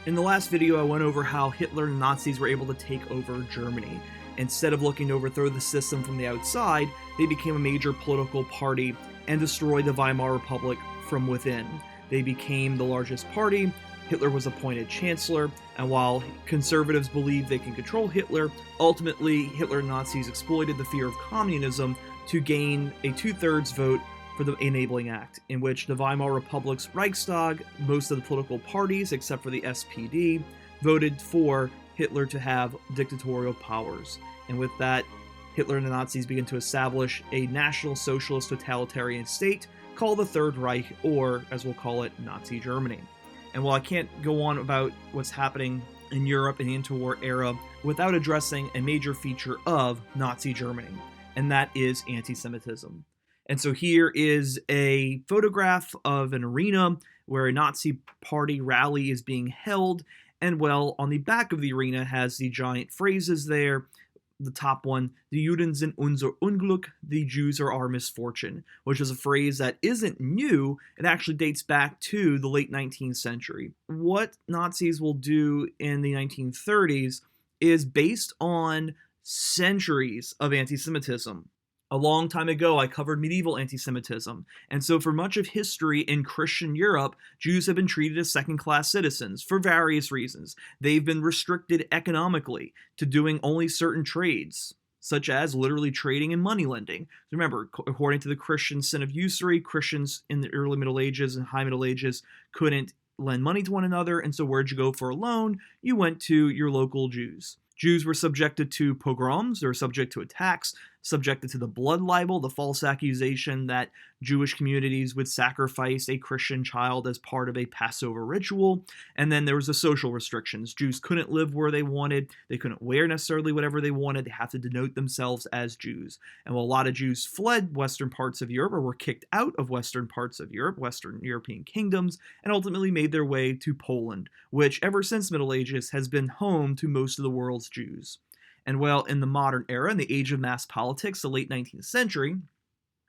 In the last video, I went over how Hitler and Nazis were able to take over Germany. Instead of looking to overthrow the system from the outside, they became a major political party and destroyed the Weimar Republic from within. They became the largest party, Hitler was appointed chancellor, and while conservatives believed they can control Hitler, ultimately Hitler and Nazis exploited the fear of communism to gain a 2/3 vote for the Enabling Act, in which the Weimar Republic's Reichstag, most of the political parties, except for the SPD, voted for Hitler to have dictatorial powers. And with that, Hitler and the Nazis began to establish a National Socialist totalitarian state called the Third Reich, or, as we'll call it, Nazi Germany. And while I can't go on about what's happening in Europe in the interwar era without addressing a major feature of Nazi Germany, and that is anti-Semitism. And so here is a photograph of an arena where a Nazi party rally is being held, and well, on the back of the arena has the giant phrases there. The top one, "Die Juden sind unser Unglück," the Jews are our misfortune, which is a phrase that isn't new. It actually dates back to the late 19th century. What Nazis will do in the 1930s is based on centuries of anti-Semitism. A long time ago, I covered medieval anti-Semitism, and so for much of history in Christian Europe, Jews have been treated as second-class citizens for various reasons. They've been restricted economically to doing only certain trades, such as literally trading and money lending. Remember, according to the Christian sin of usury, Christians in the early Middle Ages and High Middle Ages couldn't lend money to one another, and so where'd you go for a loan? You went to your local Jews. Jews were subjected to pogroms, they were subject to attacks, subjected to the blood libel, the false accusation that Jewish communities would sacrifice a Christian child as part of a Passover ritual. And then there was the social restrictions. Jews couldn't live where they wanted. They couldn't wear necessarily whatever they wanted. They had to denote themselves as Jews. And while a lot of Jews fled Western parts of Europe or were kicked out of Western parts of Europe, Western European kingdoms, and ultimately made their way to Poland, which ever since Middle Ages has been home to most of the world's Jews. And well, in the modern era, in the age of mass politics, the late 19th century,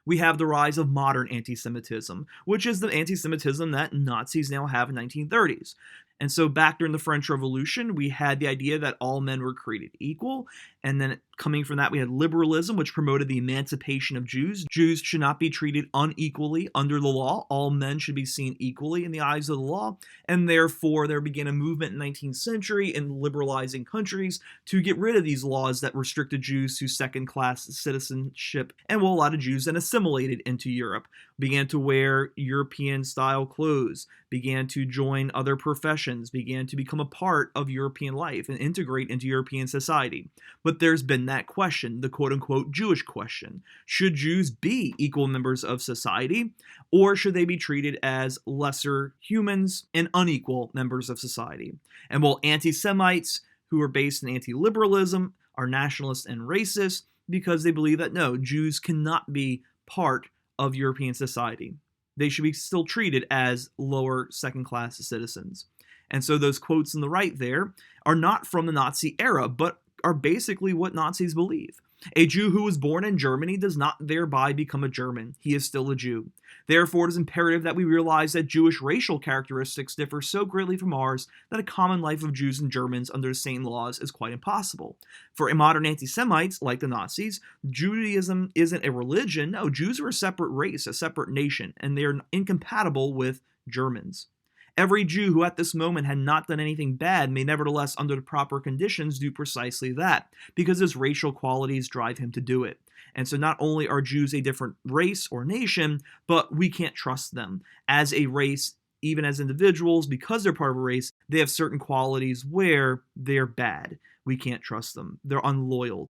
we have the rise of modern anti-Semitism, which is the anti-Semitism that Nazis now have in the 1930s. And so back during the French Revolution, we had the idea that all men were created equal. And then coming from that, we had liberalism, which promoted the emancipation of Jews. Jews should not be treated unequally under the law. All men should be seen equally in the eyes of the law. And therefore, there began a movement in the 19th century in liberalizing countries to get rid of these laws that restricted Jews to second-class citizenship. And well, a lot of Jews then assimilated into Europe, began to wear European-style clothes, began to join other professions, began to become a part of European life and integrate into European society. But there's been that question, the quote-unquote Jewish question. Should Jews be equal members of society, or should they be treated as lesser humans and unequal members of society? And while anti-Semites, who are based in anti-liberalism, are nationalists and racist because they believe that no, Jews cannot be part of European society. They should be still treated as lower second-class citizens. And so those quotes on the right there are not from the Nazi era, but are basically what Nazis believe. A Jew who was born in Germany does not thereby become a German. He is still a Jew. Therefore, it is imperative that we realize that Jewish racial characteristics differ so greatly from ours that a common life of Jews and Germans under the same laws is quite impossible. For modern anti-Semites, like the Nazis, Judaism isn't a religion. No, Jews are a separate race, a separate nation, and they are incompatible with Germans. Every Jew who at this moment had not done anything bad may nevertheless, under the proper conditions, do precisely that, because his racial qualities drive him to do it. And so not only are Jews a different race or nation, but we can't trust them. As a race, even as individuals, because they're part of a race, they have certain qualities where they're bad. We can't trust them. They're unloyal.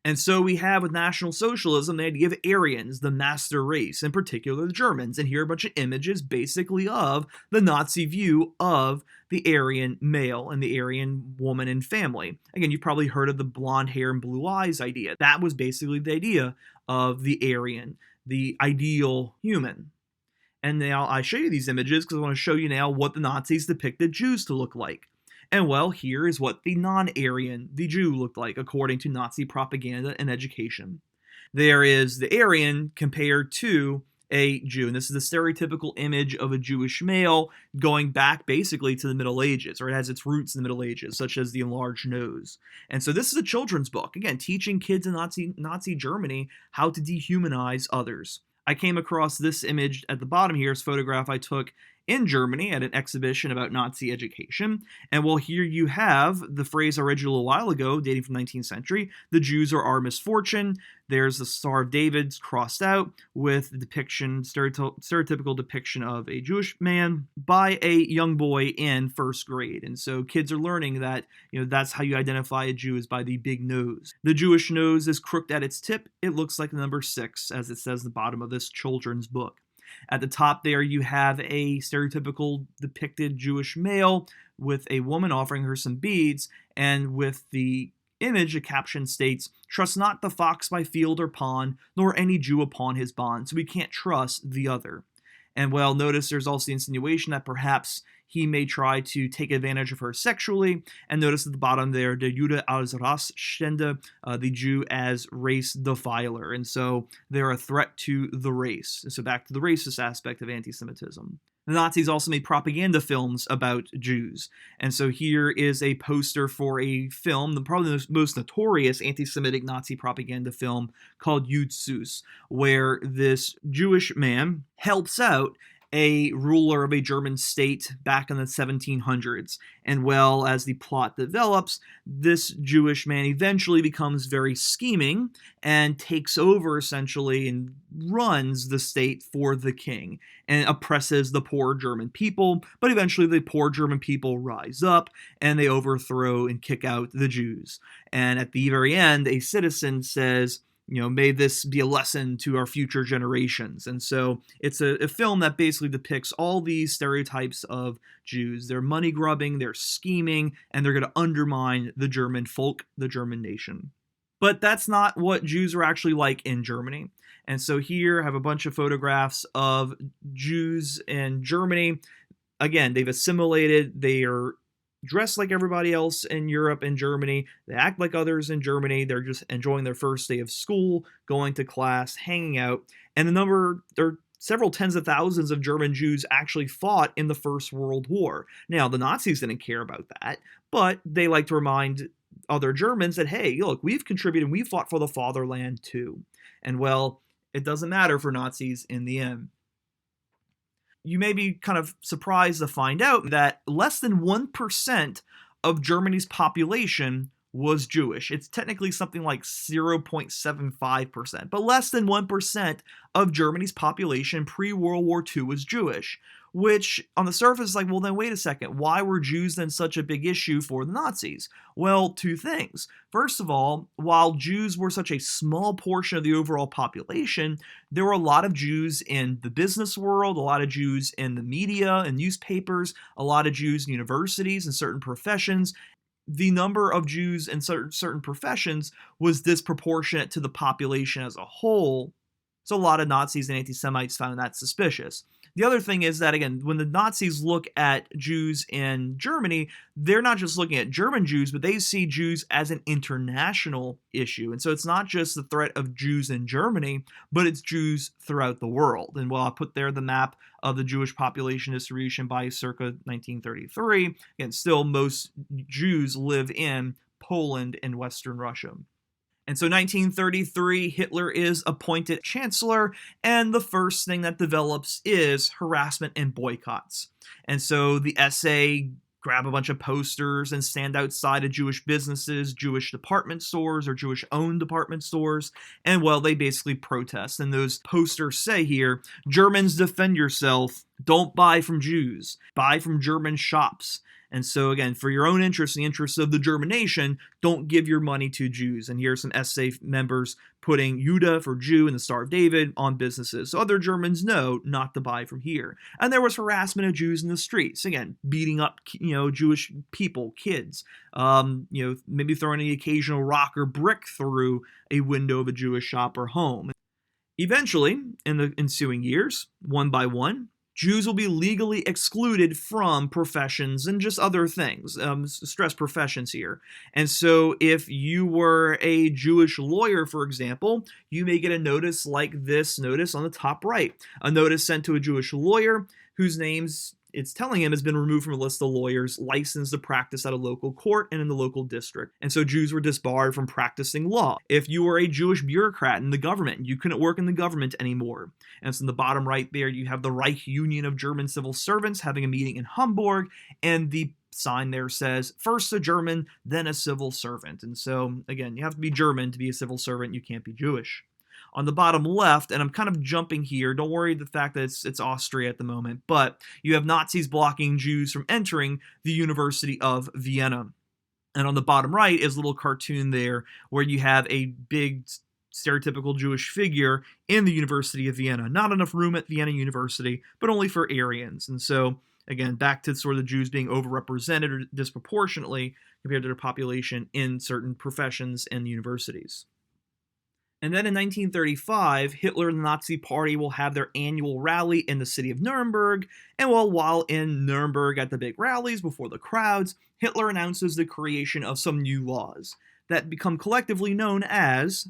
And so we have with National Socialism the idea of Aryans, the master race, in particular the Germans. And here are a bunch of images basically of the Nazi view of the Aryan male and the Aryan woman and family. Again, you've probably heard of the blonde hair and blue eyes idea. That was basically the idea of the Aryan, the ideal human. And now I show you these images because I want to show you now what the Nazis depicted Jews to look like. And well, here is what the non-Aryan, the Jew, looked like according to Nazi propaganda and education. There is the Aryan compared to a Jew, and this is the stereotypical image of a Jewish male going back basically to the Middle Ages, or it has its roots in the Middle Ages, such as the enlarged nose. And so this is a children's book, again, teaching kids in Nazi Germany how to dehumanize others. I came across this image at the bottom here, this photograph I took in Germany at an exhibition about Nazi education. And well, here you have the phrase I read you a little while ago, dating from the 19th century, the Jews are our misfortune. There's the Star of David crossed out with the depiction, stereotypical depiction of a Jewish man by a young boy in first grade. And so kids are learning that, that's how you identify a Jew, is by the big nose. The Jewish nose is crooked at its tip. It looks like the number 6, as it says at the bottom of this children's book. At the top there, you have a stereotypical depicted Jewish male with a woman offering her some beads, and with the image, a caption states, "Trust not the fox by field or pond, nor any Jew upon his bond." So we can't trust the other. And well, notice there's also the insinuation that perhaps he may try to take advantage of her sexually. And notice at the bottom there, der Jude als Rassstände, the Jew as race defiler. And so they're a threat to the race. So back to the racist aspect of anti-Semitism. The Nazis also made propaganda films about Jews. And so here is a poster for a film, probably the most notorious anti-Semitic Nazi propaganda film, called Jud Süß, where this Jewish man helps out a ruler of a German state back in the 1700s. And well, as the plot develops, this Jewish man eventually becomes very scheming and takes over essentially and runs the state for the king and oppresses the poor German people. But eventually the poor German people rise up and they overthrow and kick out the Jews. And at the very end, a citizen says, may this be a lesson to our future generations. And so it's a film that basically depicts all these stereotypes of Jews. They're money grubbing, they're scheming, and they're going to undermine the German folk, the German nation. But that's not what Jews are actually like in Germany. And so here I have a bunch of photographs of Jews in Germany. Again, they've assimilated, they are dressed like everybody else in Europe and Germany. They act like others in Germany. They're just enjoying their first day of school, going to class, hanging out. And there are several tens of thousands of German Jews actually fought in the First World War. Now, the Nazis didn't care about that, but they like to remind other Germans that, hey, look, we've contributed, we fought for the fatherland too. And well, it doesn't matter for Nazis in the end. You may be kind of surprised to find out that less than 1% of Germany's population was Jewish. It's technically something like 0.75%, but less than 1% of Germany's population pre-World War II was Jewish, which on the surface is like, well, then wait a second. Why were Jews then such a big issue for the Nazis? Well, two things. First of all, while Jews were such a small portion of the overall population, there were a lot of Jews in the business world, a lot of Jews in the media and newspapers, a lot of Jews in universities and certain professions. The number of Jews in certain professions was disproportionate to the population as a whole. So a lot of Nazis and anti-Semites found that suspicious. The other thing is that, again, when the Nazis look at Jews in Germany, they're not just looking at German Jews, but they see Jews as an international issue. And so it's not just the threat of Jews in Germany, but it's Jews throughout the world. And well, I'll put there the map of the Jewish population distribution by circa 1933. Again, still most Jews live in Poland and Western Russia. And so 1933, Hitler is appointed chancellor, and the first thing that develops is harassment and boycotts. And so the SA grab a bunch of posters and stand outside of Jewish businesses, Jewish department stores or Jewish-owned department stores, and well, they basically protest. And those posters say here, Germans defend yourself, don't buy from Jews, buy from German shops. And so again, for your own interest, the interests of the German nation, don't give your money to Jews. And here are some SA members putting Jude for Jew and the Star of David on businesses. So other Germans know not to buy from here. And there was harassment of Jews in the streets. Again, beating up, Jewish people, kids. Maybe throwing the occasional rock or brick through a window of a Jewish shop or home. Eventually, in the ensuing years, one by one, Jews will be legally excluded from professions and just other things. Stress professions here. And so if you were a Jewish lawyer, for example, you may get a notice like this notice on the top right. A notice sent to a Jewish lawyer whose name's it's telling him has been removed from a list of lawyers licensed to practice at a local court and in the local district. And so Jews were disbarred from practicing law. If you were a Jewish bureaucrat in the government, you couldn't work in the government anymore. And so in the bottom right there, you have the Reich Union of German Civil Servants having a meeting in Hamburg, and the sign there says, first a German, then a civil servant. And so, again, you have to be German to be a civil servant. You can't be Jewish. On the bottom left, and I'm kind of jumping here, don't worry the fact that it's Austria at the moment, but you have Nazis blocking Jews from entering the University of Vienna. And on the bottom right is a little cartoon there where you have a big stereotypical Jewish figure in the University of Vienna. Not enough room at Vienna University, but only for Aryans. And so, again, back to sort of the Jews being overrepresented or disproportionately compared to their population in certain professions and universities. And then in 1935, Hitler and the Nazi Party will have their annual rally in the city of Nuremberg, and while in Nuremberg at the big rallies before the crowds, Hitler announces the creation of some new laws that become collectively known as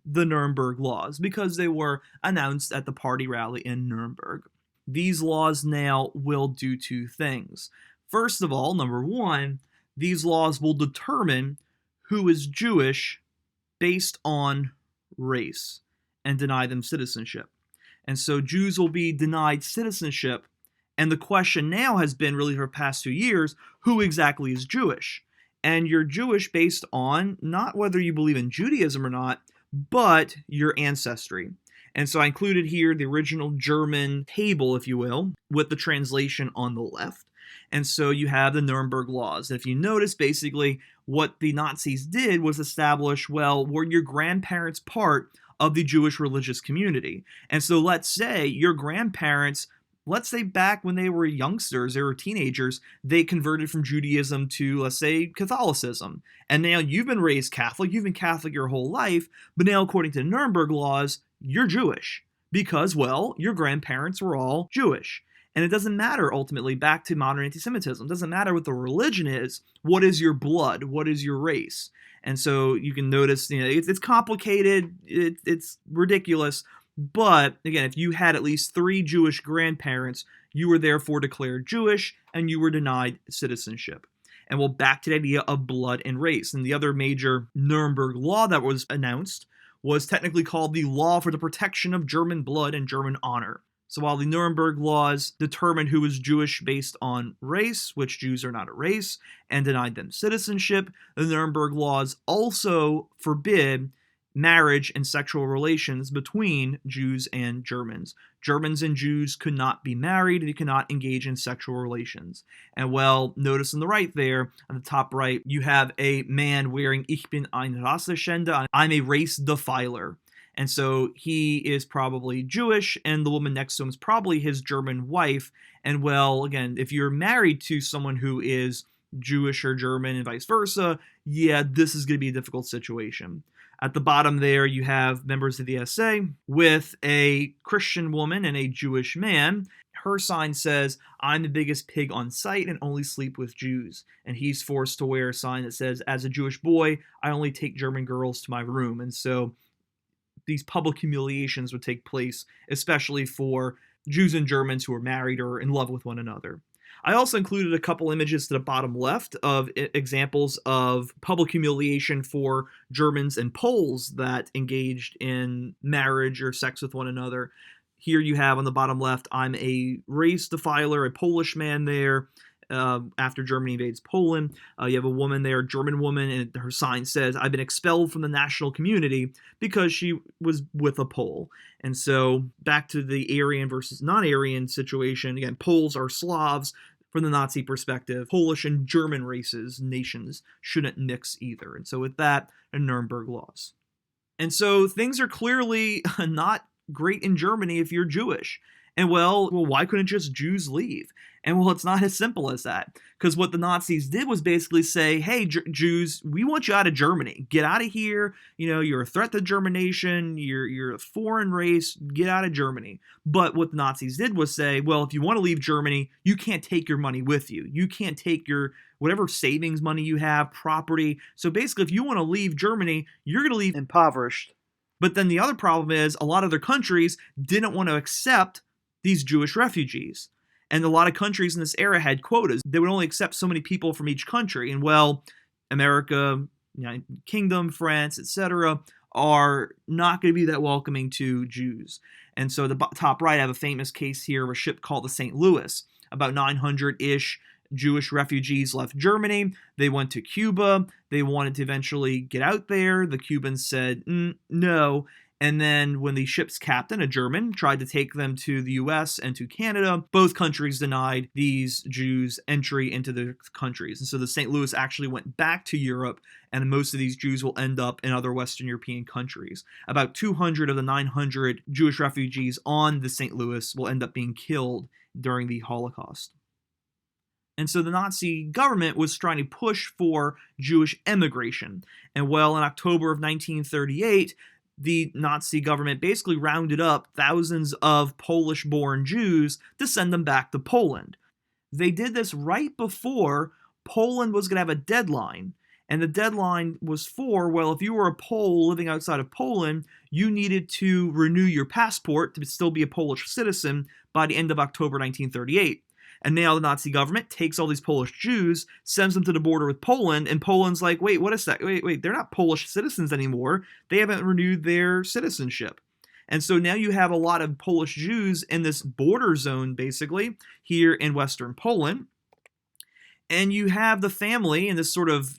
the Nuremberg Laws, because they were announced at the party rally in Nuremberg. These laws now will do two things. First of all, number one, these laws will determine who is Jewish based on race and deny them citizenship. And so Jews will be denied citizenship, and the question now has been really for the past 2 years, who exactly is Jewish? And you're Jewish based on not whether you believe in Judaism or not, but your ancestry. And so I included here the original German table, if you will, with the translation on the left. And so you have the Nuremberg Laws. And if you notice, basically, what the Nazis did was establish, well, were your grandparents part of the Jewish religious community? And so let's say your grandparents, let's say back when they were youngsters, they were teenagers, they converted from Judaism to, let's say, Catholicism. And now you've been raised Catholic, you've been Catholic your whole life, but now according to the Nuremberg Laws, you're Jewish because, well, your grandparents were all Jewish. And it doesn't matter, ultimately, back to modern anti-Semitism. It doesn't matter what the religion is. What is your blood? What is your race? And so you can notice, it's complicated. It's ridiculous. But, again, if you had at least 3 Jewish grandparents, you were therefore declared Jewish, and you were denied citizenship. And we'll back to the idea of blood and race. And the other major Nuremberg law that was announced was technically called the Law for the Protection of German Blood and German Honor. So while the Nuremberg laws determined who was Jewish based on race, which Jews are not a race, and denied them citizenship, the Nuremberg laws also forbid marriage and sexual relations between Jews and Germans. Germans and Jews could not be married, they could not engage in sexual relations. And well, notice on the right there, on the top right, you have a man wearing Ich bin ein Rassenschänder, I'm a race defiler. And so he is probably Jewish, and the woman next to him is probably his German wife. And well, again, if you're married to someone who is Jewish or German and vice versa, yeah, this is going to be a difficult situation. At the bottom there, you have members of the SA with a Christian woman and a Jewish man. Her sign says, I'm the biggest pig on site and only sleep with Jews. And he's forced to wear a sign that says, as a Jewish boy, I only take German girls to my room. And so these public humiliations would take place, especially for Jews and Germans who are married or in love with one another. I also included a couple images to the bottom left of examples of public humiliation for Germans and Poles that engaged in marriage or sex with one another. Here you have on the bottom left, I'm a race defiler, a Polish man there. After Germany invades Poland, you have a woman there, a German woman, and her sign says, I've been expelled from the national community because she was with a Pole. And so back to the Aryan versus non-Aryan situation, again, Poles are Slavs. From the Nazi perspective, Polish and German races, nations, shouldn't mix either. And so with that, the Nuremberg laws. And so things are clearly not great in Germany if you're Jewish. And well, why couldn't just Jews leave? And well, it's not as simple as that. Because what the Nazis did was basically say, hey, Jews, we want you out of Germany. Get out of here. You're a threat to the German nation. You're a foreign race. Get out of Germany. But what the Nazis did was say, well, if you want to leave Germany, you can't take your money with you. You can't take your whatever savings money you have, property. So basically, if you want to leave Germany, you're going to leave impoverished. But then the other problem is a lot of other countries didn't want to accept these Jewish refugees. And a lot of countries in this era had quotas. They would only accept so many people from each country. And well, America, United Kingdom, France, etc., are not going to be that welcoming to Jews. And so the top right, I have a famous case here of a ship called the St. Louis. About 900-ish Jewish refugees left Germany. They went to Cuba. They wanted to eventually get out there. The Cubans said no. And then when the ship's captain, a German, tried to take them to the US and to Canada, both countries denied these Jews entry into the countries. And so the St. Louis actually went back to Europe, and most of these Jews will end up in other Western European countries. About 200 of the 900 Jewish refugees on the St. Louis will end up being killed during the Holocaust. And so the Nazi government was trying to push for Jewish emigration. And well, in October of 1938, the Nazi government basically rounded up thousands of Polish-born Jews to send them back to Poland. They did this right before Poland was going to have a deadline. And the deadline was well, if you were a Pole living outside of Poland, you needed to renew your passport to still be a Polish citizen by the end of October 1938. And now the Nazi government takes all these Polish Jews, sends them to the border with Poland, and Poland's like, wait, what is that? Wait, they're not Polish citizens anymore. They haven't renewed their citizenship. And so now you have a lot of Polish Jews in this border zone, basically, here in Western Poland. And you have the family in this sort of,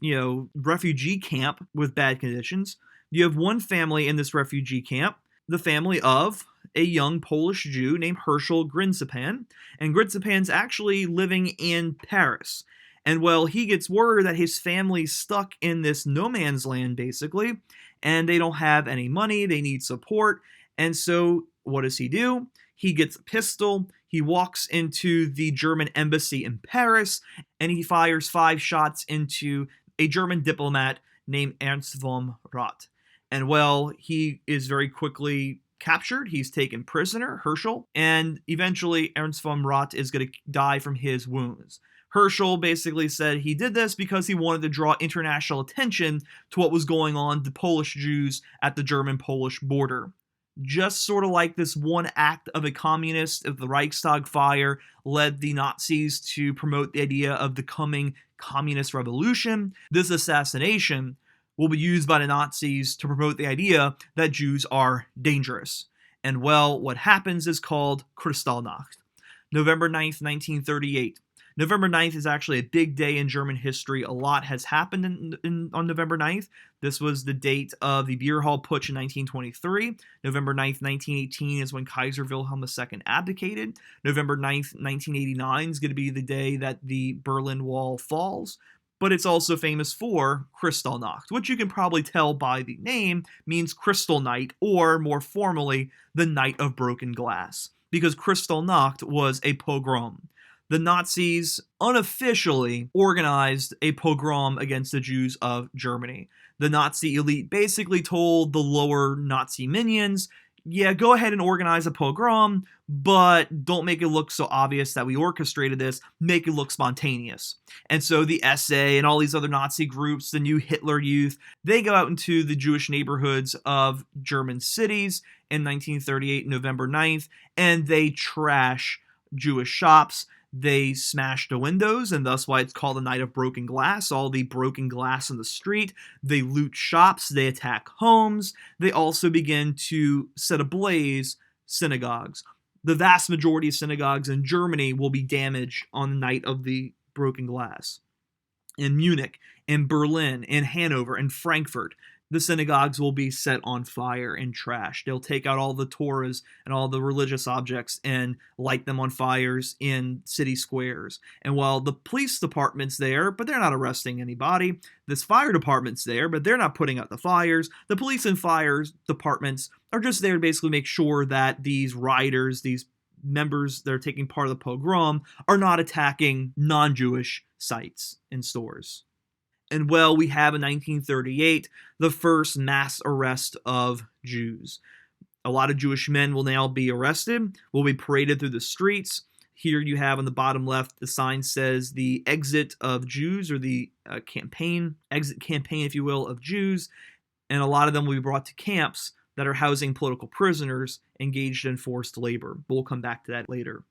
refugee camp with bad conditions. You have one family in this refugee camp, the family of a young Polish Jew named Herschel Grynszpan, and Grynszpan's actually living in Paris. And well, he gets word that his family's stuck in this no man's land, basically, and they don't have any money, they need support, and so what does he do? He gets a pistol, he walks into the German embassy in Paris, and he fires 5 shots into a German diplomat named Ernst von Rath. And well, he is very quickly captured. He's taken prisoner, Herschel, and eventually Ernst von Rath is going to die from his wounds. Herschel basically said he did this because he wanted to draw international attention to what was going on to Polish Jews at the German-Polish border. Just sort of like this one act of a communist of the Reichstag fire led the Nazis to promote the idea of the coming communist revolution, this assassination will be used by the Nazis to promote the idea that Jews are dangerous. And well, what happens is called Kristallnacht. November 9th, 1938. November 9th is actually a big day in German history. A lot has happened on November 9th. This was the date of the Beer Hall Putsch in 1923. November 9th, 1918 is when Kaiser Wilhelm II abdicated. November 9th, 1989 is going to be the day that the Berlin Wall falls. But it's also famous for Kristallnacht, which you can probably tell by the name means Crystal Night, or more formally, the Night of Broken Glass, because Kristallnacht was a pogrom. The Nazis unofficially organized a pogrom against the Jews of Germany. The Nazi elite basically told the lower Nazi minions, yeah, go ahead and organize a pogrom, but don't make it look so obvious that we orchestrated this, make it look spontaneous. And so the SA and all these other Nazi groups, the new Hitler Youth, they go out into the Jewish neighborhoods of German cities in 1938, November 9th, and they trash Jewish shops. They smash the windows, and thus why it's called the Night of Broken Glass, all the broken glass in the street. They loot shops, they attack homes. They also begin to set ablaze synagogues. The vast majority of synagogues in Germany will be damaged on the night of the broken glass. In Munich, in Berlin, in Hanover, in Frankfurt, the synagogues will be set on fire and trashed. They'll take out all the Torahs and all the religious objects and light them on fires in city squares. And while the police department's there, but they're not arresting anybody, this fire department's there, but they're not putting out the fires. The police and fire departments are just there to basically make sure that these rioters, these members that are taking part of the pogrom are not attacking non-Jewish sites and stores. And well, we have in 1938 the first mass arrest of Jews. A lot of Jewish men will now be arrested, will be paraded through the streets. Here you have on the bottom left, the sign says the exit of Jews, or the exit campaign, if you will, of Jews. And a lot of them will be brought to camps that are housing political prisoners engaged in forced labor. But we'll come back to that later.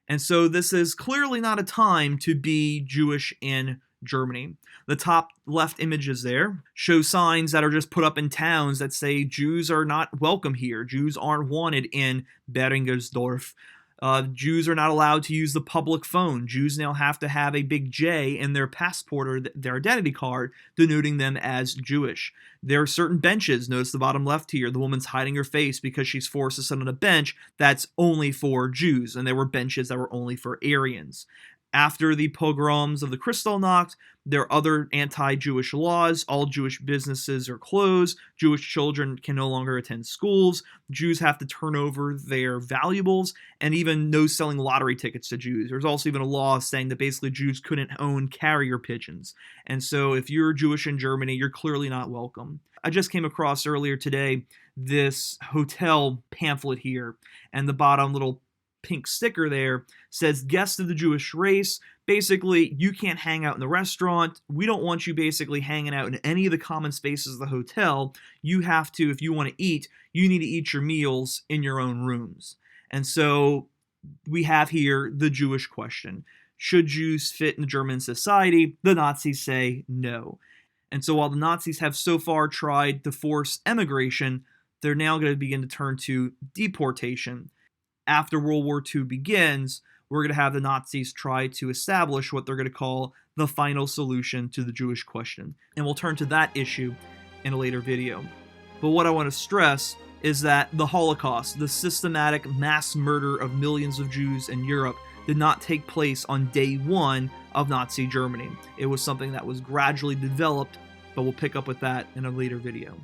And so this is clearly not a time to be Jewish in Germany. The top left images there show signs that are just put up in towns that say Jews are not welcome here. Jews aren't wanted in Beringersdorf. Jews are not allowed to use the public phone. Jews now have to have a big J in their passport or their identity card, denoting them as Jewish. There are certain benches. Notice the bottom left here. The woman's hiding her face because she's forced to sit on a bench that's only for Jews, and there were benches that were only for Aryans. After the pogroms of the Kristallnacht, there are other anti-Jewish laws. All Jewish businesses are closed. Jewish children can no longer attend schools. Jews have to turn over their valuables, and even no selling lottery tickets to Jews. There's also even a law saying that basically Jews couldn't own carrier pigeons. And so if you're Jewish in Germany, you're clearly not welcome. I just came across earlier today this hotel pamphlet here, and the bottom little pink sticker there says guests of the Jewish race. Basically, you can't hang out in the restaurant. We don't want you basically hanging out in any of the common spaces of the hotel. You have to, if you want to eat, you need to eat your meals in your own rooms. And so we have here the Jewish question. Should Jews fit in German society? The Nazis say no. And so while the Nazis have so far tried to force emigration, they're now going to begin to turn to deportation. After World War II begins, we're going to have the Nazis try to establish what they're going to call the final solution to the Jewish question. And we'll turn to that issue in a later video. But what I want to stress is that the Holocaust, the systematic mass murder of millions of Jews in Europe, did not take place on day one of Nazi Germany. It was something that was gradually developed, but we'll pick up with that in a later video.